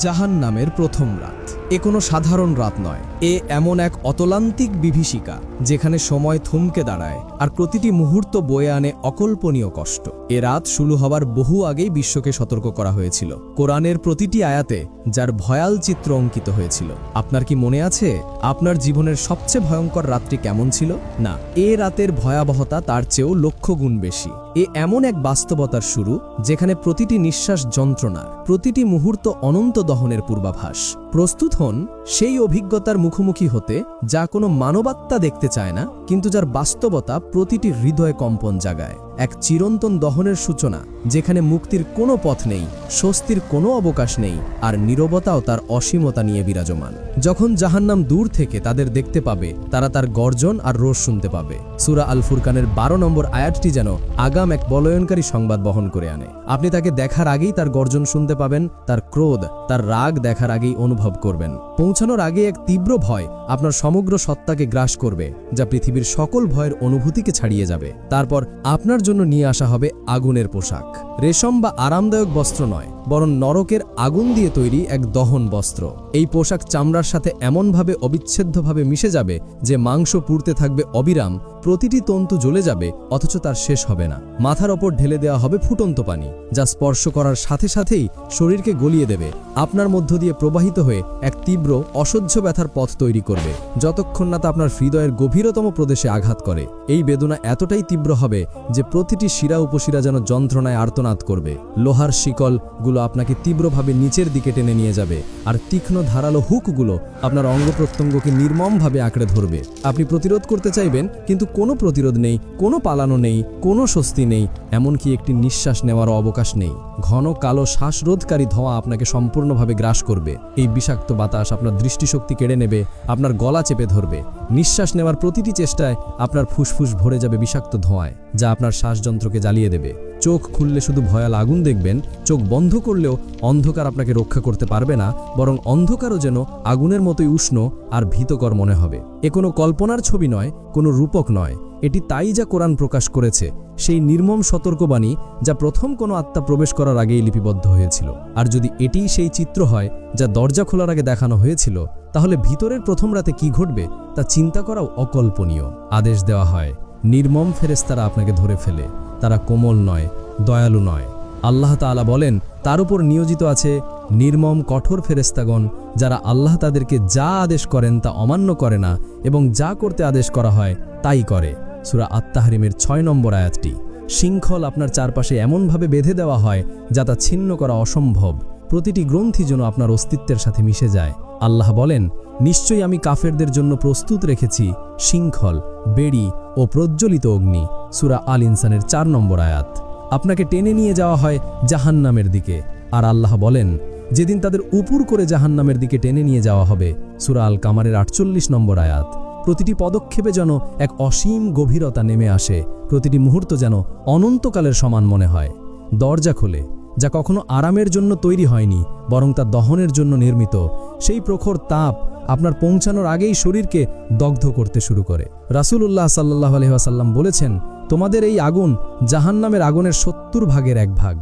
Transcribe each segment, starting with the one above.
জাহান্নামের প্রথম রাত। এ কোনো সাধারণ রাত নয়, এ এমন এক অতলান্তিক বিভীষিকা যেখানে সময় থমকে দাঁড়ায় আর প্রতিটি মুহূর্ত বয়ে আনে অকল্পনীয় কষ্ট। এ রাত শুরু হবার বহু আগেই বিশ্বকে সতর্ক করা হয়েছিল, কোরআনের প্রতিটি আয়াতে যার ভয়াল চিত্র অঙ্কিত হয়েছিল। আপনার কি মনে আছে আপনার জীবনের সবচেয়ে ভয়ঙ্কর রাতটি কেমন ছিল? না, এ রাতের ভয়াবহতা তার চেয়েও লক্ষ গুণ বেশি। এ এমন এক বাস্তবতার শুরু যেখানে প্রতিটি নিঃশ্বাস যন্ত্রণার, প্রতিটি মুহূর্ত অনন্ত দহনের পূর্বাভাস। প্রস্তুত হন সেই অভিজ্ঞতার মুখোমুখি হতে যা কোনো মানবাত্মা দেখতে চায় না, কিন্তু যার বাস্তবতা প্রতিটি হৃদয়ে কম্পন জাগায়। এক চিরন্তন দহনের সূচনা যেখানে মুক্তির কোনো পথ নেই, স্বস্তির কোনো অবকাশ নেই, আর নীরবতাও তার অসীমতা নিয়ে বিরাজমান। যখন জাহান্নাম দূর থেকে তাদের দেখতে পাবে, তারা তার গর্জন আর রোষ শুনতে পাবে। সূরা আল ফুরকানের 12 নম্বর আয়াতটি যেন আগাম এক বলয়নকারী সংবাদ বহন করে আনে। আপনি তাকে দেখার আগেই তার গর্জন শুনতে পাবেন, তার ক্রোধ, তার রাগ দেখার আগেই অনুভব করবেন। পৌঁছানোর আগে এক তীব্র ভয় আপনার সমগ্র সত্তাকে গ্রাস করবে, যা পৃথিবীর সকল ভয়ের অনুভূতিকে ছাড়িয়ে যাবে। তারপর আপনার জন্য নিয়ে আসা হবে আগুনের পোশাক, রেশম বা আরামদায়ক বস্ত্র নয়, বরং নরকের আগুন দিয়ে তৈরি এক দহন বস্ত্র। এই পোশাক চামড়ার সাথে এমনভাবে অবিচ্ছেদ্যভাবে মিশে যাবে যে মাংস পুড়তে থাকবে অবিরাম, প্রতিটি তন্তু জ্বলে যাবে অথচ তার শেষ হবে না। মাথার ওপর ঢেলে দেওয়া হবে ফুটন্ত পানি, যা স্পর্শ করার সাথে সাথেই শরীরকে গলিয়ে দেবে, আপনার মধ্য দিয়ে প্রবাহিত হয়ে এক তীব্র অসহ্য ব্যথার পথ তৈরি করবে, যতক্ষণ না তা আপনার হৃদয়ের গভীরতম প্রদেশে আঘাত করে। এই বেদনা এতটাই তীব্র হবে যে প্রতিটি শিরা উপশিরা যেন যন্ত্রণায় আর্তনাদ করবে। লোহার শিকলগুলো আপনাকে তীব্রভাবে নিচের দিকে টেনে নিয়ে যাবে, আর তীক্ষ্ণ ধারালো হুকগুলো আপনার অঙ্গ প্রত্যঙ্গকে নির্মমভাবে আঁকড়ে ধরবে। আপনি প্রতিরোধ করতে চাইবেন, কিন্তু কোনো প্রতিরোধ নেই, কোনো পালানো নেই, কোনো স্বস্তি নেই, এমনকি একটি নিঃশ্বাস নেওয়ারও অবকাশ নেই। ঘন কালো শ্বাসরোধকারী ধোঁয়া আপনাকে সম্পূর্ণভাবে গ্রাস করবে। এই বিষাক্ত বাতাস আপনার দৃষ্টিশক্তি কেড়ে নেবে, আপনার গলা চেপে ধরবে। নিঃশ্বাস নেওয়ার প্রতিটি চেষ্টায় আপনার ফুসফুস ভরে যাবে বিষাক্ত ধোঁয়ায়, যা আপনার শ্বাসযন্ত্রকে জ্বালিয়ে দেবে। চোখ খুললে শুধু ভয়াল আগুন দেখবেন, চোখ বন্ধ করলেও অন্ধকার আপনাকে রক্ষা করতে পারবে না, বরং অন্ধকারও যেন আগুনের মতোই উষ্ণ আর ভীতকর মনে হবে। এ কোনো কল্পনার ছবি নয়, কোনো রূপক নয়, এটি তাই যা কোরআন প্রকাশ করেছে, সেই নির্মম সতর্কবাণী যা প্রথম কোনো আত্মা প্রবেশ করার আগেই লিপিবদ্ধ হয়েছিল। আর যদি এটিই সেই চিত্র হয় যা দরজা খোলার আগে দেখানো হয়েছিল, তাহলে ভিতরের প্রথম রাতে কি ঘটবে তা চিন্তা করাও অকল্পনীয়। আদেশ দেওয়া হয়, নির্মম ফেরেশতারা আপনাকে ধরে ফেলে, তারা কোমল নয়, দয়ালু নয়। আল্লাহ তাআলা বলেন, তার উপর নিয়োজিত আছে নির্মম কঠোর ফেরেশতাগণ, যারা আল্লাহ তাদেরকে যা আদেশ করেন তা অমান্য করে না এবং যা করতে আদেশ করা হয় তাই করে। সূরা আত-তাহরিমের 6 নম্বর আয়াতটি। শৃঙ্খল আপনার চারপাশে এমনভাবে বেঁধে দেওয়া হয় যা তা ছিন্ন করা অসম্ভব। প্রতিটি গ্রন্থি যেন আপনার অস্তিত্বের সাথে মিশে যায়। আল্লাহ বলেন, নিশ্চয়ই আমি কাফেরদের জন্য প্রস্তুত রেখেছি শৃঙ্খল, বেড়ি ও প্রজ্বলিত অগ্নি। সূরা আল ইনসানের 4 নম্বর আয়াত। আপনাকে টেনে নিয়ে যাওয়া হয় জাহান্নামের দিকে, আর আল্লাহ বলেন, যেদিন তাদের উপর করে জাহান্নামের দিকে টেনে নিয়ে যাওয়া হবে। সূরা আল কামারের 48 নম্বর আয়াত। প্রতিটি পদক্ষেপে যেন এক অসীম গভীরতা নেমে আসে, প্রতিটি মুহূর্ত যেন অনন্তকালের সমান মনে হয়। দরজা খোলে, যা কখনো আরামের জন্য তৈরি হয়নি, বরং তা দহনের জন্য নির্মিত। সেই প্রখর তাপ আপনার পৌঁছানোর আগেই শরীরকে দগ্ধ করতে শুরু করে। রাসূলুল্লাহ সাল্লাল্লাহু আলাইহি ওয়াসাল্লাম বলেছেন, তোমাদের এই আগুন জাহান্নামের আগুনের 70 ভাগের 1 ভাগ।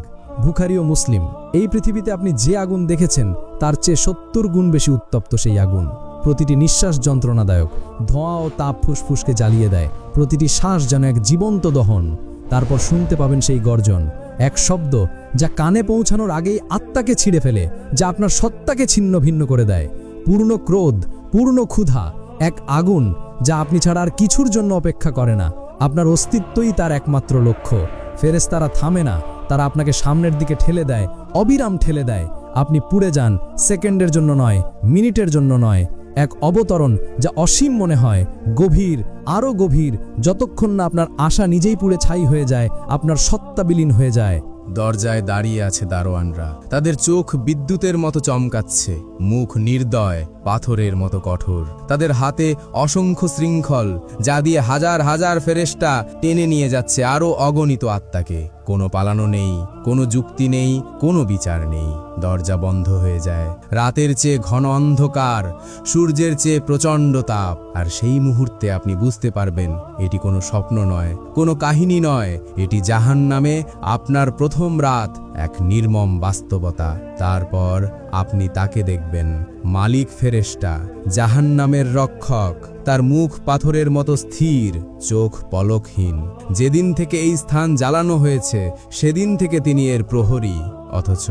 বুখারী ও মুসলিম। এই পৃথিবীতে আপনি যে আগুন দেখেছেন তার চেয়ে 70 গুণ বেশি উত্তপ্ত সেই আগুন। প্রতিটি নিঃশ্বাস যন্ত্রণাদায়ক, ধোঁয়া ও তাপ ফুসফুসকে জ্বালিয়ে দেয়, প্রতিটি শ্বাস যেন এক জীবন্ত দহন। তারপর শুনতে পাবেন সেই গর্জন, এক শব্দ যা কানে পৌঁছানোর আগেই আত্মাকে ছিঁড়ে ফেলে, যা আপনার সত্তাকে ছিন্ন ভিন্ন করে দেয়। পূর্ণ ক্রোধ, পূর্ণ ক্ষুধা, এক আগুন যা আপনি ছাড়া আর কিছুর জন্য অপেক্ষা করে না। আপনার অস্তিত্বই তার একমাত্র লক্ষ্য। ফেরেশতারা থামে না, তারা আপনাকে সামনের দিকে ঠেলে দেয়, অবিরাম ঠেলে দেয়। আপনি পুড়ে যান, সেকেন্ডের জন্য নয়, মিনিটের জন্য নয়। এক অবতরণ যা অসীম মনে হয়, গভীর, আরও গভীর, যতক্ষণ না আপনার আশা নিজেই পুড়ে ছাই হয়ে যায়, আপনার সত্তা বিলীন হয়ে যায়। দরজায় দাঁড়িয়ে আছে দারোয়ানরা, তাদের চোখ বিদ্যুতের মতো চমকাচ্ছে, মুখ নির্দয়, পাথরের মতো কঠোর। তাদের হাতে অসংখ্য শৃঙ্খল, যা দিয়ে হাজার হাজার ফেরেশতা টেনে নিয়ে যাচ্ছে আরও অগণিত আত্মাকে। কোনো পালানো নেই, কোনো যুক্তি নেই, কোনো বিচার নেই। দরজা বন্ধ হয়ে যায়। রাতের চেয়ে ঘন অন্ধকার, সূর্যের চেয়ে প্রচণ্ড তাপ। আর সেই মুহূর্তে আপনি বুঝতে পারবেন এটি কোনো স্বপ্ন নয়, কোনো কাহিনী নয়, এটি জাহান্নামে আপনার প্রথম রাত, এক নির্মম বাস্তবতা। তারপর আপনি তাকে দেখবেন, মালিক ফেরেশতা, জাহান্নামের রক্ষক। তার মুখ পাথরের মতো স্থির, চোখ পলকহীন। যেদিন থেকে এই স্থান জ্বালানো হয়েছে সেদিন থেকে তিনি এর প্রহরী। অথচ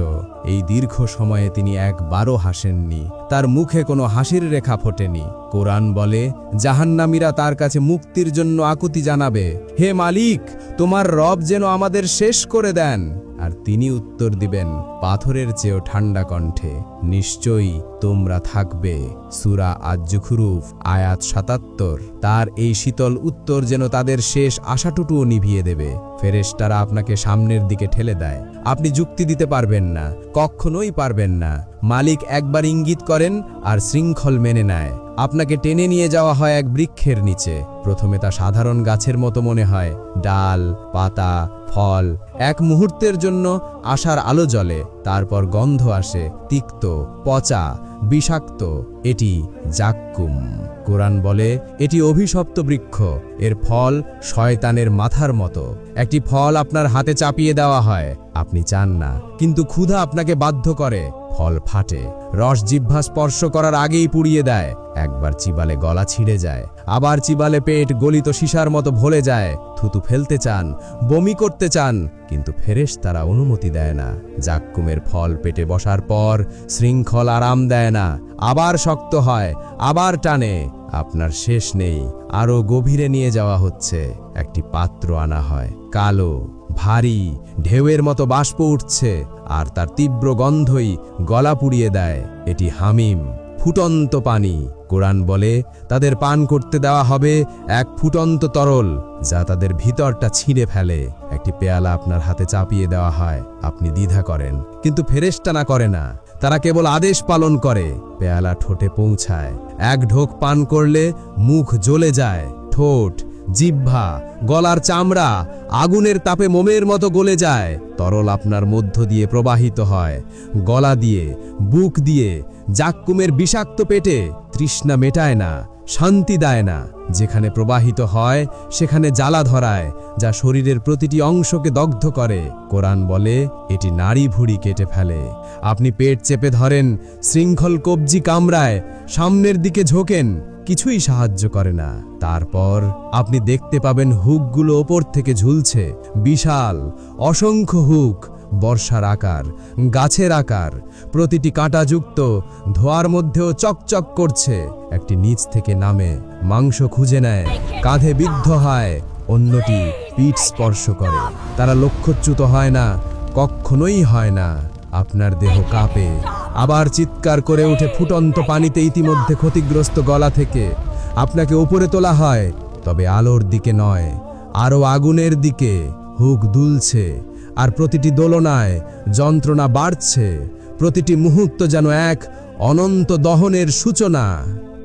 এই দীর্ঘ সময়ে তিনি একবারও হাসেননি, তার মুখে কোনো হাসির রেখা ফোটেনি। কোরআন বলে, জাহান্নামীরা তার কাছে মুক্তির জন্য আকুতি জানাবে, হে মালিক, তোমার রব যেন আমাদের শেষ করে দেন। আর তিনি উত্তর দিবেন পাথরের চেয়েও ঠান্ডা কণ্ঠে, নিশ্চয়ই তোমরা থাকবে। সূরা আজ-জুখরুফ আয়াত ৭৭। তার এই শীতল উত্তর যেন তাদের শেষ আশাটুকুও নিভিয়ে দেবে। ফেরেশতারা আপনাকে সামনের দিকে ঠেলে দেয়। আপনি যুক্তি দিতে পারবেন না, কখনোই পারবেন না। মালিক একবার ইঙ্গিত করেন আর শৃঙ্খল মেনে নেয়। আপনাকে টেনে নিয়ে যাওয়া হয় এক বৃক্ষের নিচে। প্রথমে তা সাধারণ গাছের মতো মনে হয়, ডাল, পাতা, ফল। এক মুহূর্তের জন্য আশার আলো জ্বলে, তারপর গন্ধ আসে, তিক্ত, পচা, বিষাক্ত। এটি জাক্কুম। কোরআন বলে, এটি অভিশপ্ত বৃক্ষ। এর ফল শয়তানের মাথার মতো। একটি ফল আপনার হাতে চাপিয়ে দেওয়া হয়, আপনি চান না, কিন্তু ক্ষুধা আপনাকে বাধ্য করে। ফল ফাটে, রস জিহ্বা স্পর্শ করার আগেই পুড়িয়ে দেয়। একবার চিবালে গলা ছিঁড়ে যায়, আবার চিবালে পেট গলিত সীসার মতো ভরে যায়। থুতু ফেলতে চান, বমি করতে চান, কিন্তু ফেরেশতারা অনুমতি দেয় না। জাক্কুমের ফল পেটে বসার পর শৃঙ্খল আরাম দেয় না, আবার শক্ত হয়, আবার টানে। আপনার শেষ নেই, আরও গভীরে নিয়ে যাওয়া হচ্ছে। একটি পাত্র আনা হয়, কালো, ভারী, ঢেউয়ের মতো বাষ্প উঠছে, আর তার তীব্র গন্ধই গলা পুড়িয়ে দেয়। এটি হামিম, ফুটন্ত পানি। কোরআন বলে, তাদের পান করতে দেওয়া হবে এক ফুটন্ত তরল, যা তাদের ভিতরটা ছিঁড়ে ফেলে। একটি পেয়ালা আপনার হাতে চাপিয়ে দেওয়া হয়, আপনি দ্বিধা করেন, কিন্তু ফেরেশতা করে না। তারা কেবল আদেশ পালন করে। পেয়ালা ঠোঁটে পৌঁছায়। এক ঢোক পান করলে মুখ জ্বলে যায়, ঠোঁট, জিহ্বা, গলার চামড়া আগুনের তাপে মোমের মতো গলে যায়। তরল আপনার মধ্য দিয়ে প্রবাহিত হয়, গলা দিয়ে, বুক দিয়ে। জাক্কুমের বিষাক্ত পেটে তৃষ্ণা মেটায় না, শান্তি দেয় না। যেখানে প্রবাহিত হয় সেখানে জ্বালা ধরায়, যা শরীরের প্রতিটি অংশকে দগ্ধ করে। কোরআন বলে, এটি নাড়ি ভুঁড়ি কেটে ফেলে। আপনি পেট চেপে ধরেন, শৃঙ্খল কবজি কামড়ায়, সামনের দিকে ঝোঁকেন, কিছুই সাহায্য করে না। তারপর আপনি দেখতে পাবেন হুকগুলো ওপর থেকে ঝুলছে, বিশাল, অসংখ্য হুক, বর্ষার আকার, গাছের আকার, প্রতিটি কাঁটাযুক্ত, ধোয়ার মধ্যেও চকচক করছে। একটি নিচ থেকে নামে, মাংস খুঁজে নেয়, কাঁধে বিদ্ধ হয়, অন্যটি পিঠ স্পর্শ করে। তারা লক্ষ্যচ্যুত হয় না, কখনোই হয় না। আপনার দেহ কাঁপে, আবার চিৎকার করে ওঠে ফুটন্ত পানিতে, ইতিমধ্যে ক্ষতিগ্রস্ত গলা থেকে। আপনাকে উপরে তোলা হয়, তবে আলোর দিকে নয়, আরও আগুনের দিকে। হুক দুলছে, আর প্রতিটি দোলনায় যন্ত্রণা বাড়ছে। প্রতিটি মুহূর্ত যেন এক অনন্ত দহনের সূচনা।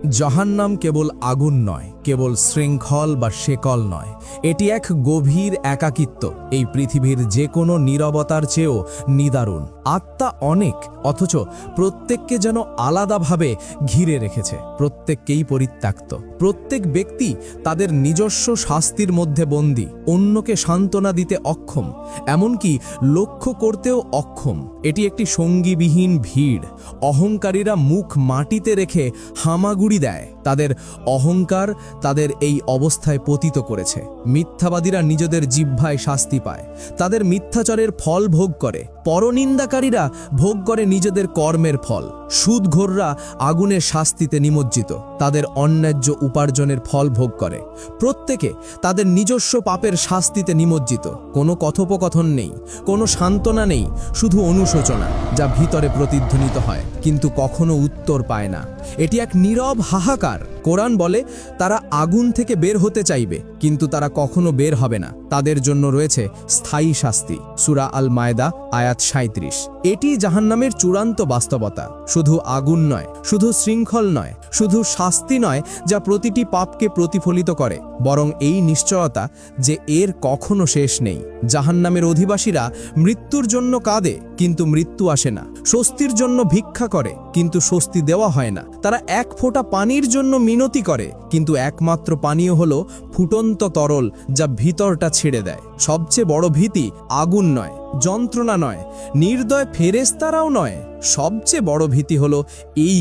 জাহান্নাম কেবল আগুন নয়, কেবল শৃঙ্খল বা শেকল নয়, এটি এক গভীর একাকিত্ব। এই পৃথিবীর যে কোনো নীরবতার চেয়েও নিদারুণ। আত্মা অনেক, অথচ প্রত্যেককে যেন আলাদাভাবে ঘিরে রেখেছে। প্রত্যেককেই পরিত্যক্ত। প্রত্যেক ব্যক্তি তাদের নিজস্ব শাস্তির মধ্যে বন্দী, অন্যকে সান্ত্বনা দিতে অক্ষম, এমনকি লক্ষ্য করতেও অক্ষম। এটি একটি সঙ্গীবিহীন ভিড়। অহংকারীরা মুখ মাটিতে রেখে হামাগুড়ি দেয়। তাদের অহংকার তাদের এই অবস্থায় পতিত করেছে। মিথ্যাবাদীরা নিজেদের জিহ্বায় শাস্তি পায়, তাদের মিথ্যাচারের ফল ভোগ করে। পরনিন্দাকারীরা ভোগ করে নিজেদের কর্মের ফল। সুদঘোররা আগুনের শাস্তিতে নিমজ্জিত, তাদের অন্যায্য উপার্জনের ফল ভোগ করে। প্রত্যেকে তাদের নিজস্ব পাপের শাস্তিতে নিমজ্জিত। কোনো কথোপকথন নেই, কোনো সান্ত্বনা নেই, শুধু অনুশোচনা, যা ভিতরে প্রতিধ্বনিত হয় কিন্তু কখনো উত্তর পায় না। এটি এক নীরব হাহাকার। কোরআন বলে, তারা আগুন থেকে বের হতে চাইবে, কিন্তু তারা কখনো বের হবে না। তাদের জন্য রয়েছে স্থায়ী শাস্তি। সূরা আল মায়দা আয়াত 37। এটি জাহান্নামের চূড়ান্ত বাস্তবতা। শুধু আগুন নয়, শুধু শৃঙ্খল নয়, শুধু শাস্তি নয় যা প্রতিটি পাপকে প্রতিফলিত করে, বরং এই নিশ্চয়তা যে এর কখনো শেষ নেই। জাহান্নামের অধিবাসীরা মৃত্যুর জন্য কাঁদে, কিন্তু মৃত্যু আসে না। স্বস্তির জন্য ভিক্ষা করে, কিন্তু স্বস্তি দেওয়া হয় না। তারা এক ফোঁটা পানির জন্য মিনতি করে, কিন্তু একমাত্র পানীয় হলো ফুটন্ত তরল যা ভিতরটা ছেড়ে দেয়। সবচেয়ে বড় ভীতি আগুন নয়, যন্ত্রণা নয়, নির্দয় ফেরেশতারাও নয়। সবচেয়ে বড় ভীতি হলো এই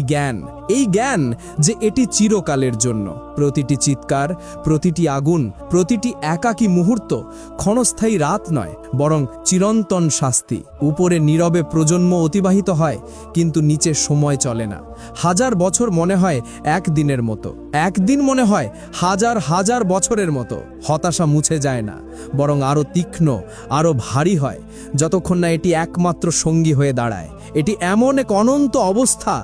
জ্ঞান যে এটি চিরকালের জন্য। প্রতিটি চিৎকার, প্রতিটি আগুন, প্রতিটি একাকী মুহূর্ত ক্ষণস্থায়ী রাত নয়, বরং চিরন্তন শাস্তি। উপরে নীরবে প্রজন্ম অতিবাহিত হয়, কিন্তু নিচে সময় চলে না। হাজার বছর মনে হয় একদিনের মতো, একদিন মনে হয় হাজার হাজার বছরের মতো। হতাশা মুছে যায় না, বরং আরও তীক্ষ্ণ, আরও ভারী হয়, যতক্ষণ না এটি একমাত্র সঙ্গী হয়ে দাঁড়ায়। এটি এমন এক অনন্ত অবস্থা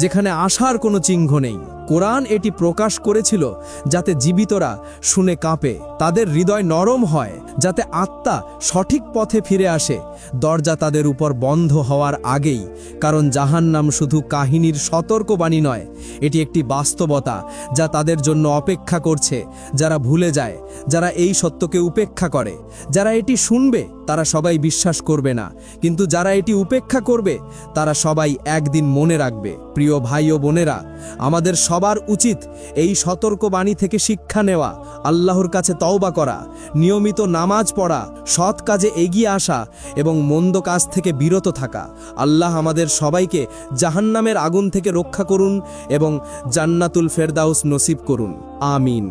যেখানে আশার কোনো চিহ্ন নেই। কোরআন এটি প্রকাশ করেছিল যাতে জীবিতরা শুনে কাঁপে, তাদের হৃদয় নরম হয়, যাতে আত্মা সঠিক পথে ফিরে আসে। দরজা তাদের উপর বন্ধ হওয়ার আগেই, কারণ জাহান্নাম শুধু কাহিনীর সতর্কবাণী নয়, এটি একটি বাস্তবতা যা তাদের জন্য অপেক্ষা করছে। যারা ভুলে যায়, যারা এই সত্যকে উপেক্ষা করে, যারা এটি শুনবে তারা সবাই বিশ্বাস করবে না, কিন্তু যারা এটি উপেক্ষা করবে তারা সবাই একদিন মনে রাখবে। প্রিয় ভাই ও বোনেরা, আমাদের সবার উচিত এই সতর্কবাণী থেকে শিক্ষা নেওয়া, আল্লাহর কাছে তওবা করা, নিয়মিত নামাজ পড়া, সৎ কাজে এগিয়ে আসা এবং মন্দ কাজ থেকে বিরত থাকা। আল্লাহ আমাদের সবাইকে জাহান্নামের আগুন থেকে রক্ষা করুন এবং জান্নাতুল ফেরদাউস নসিব করুন। আমিন।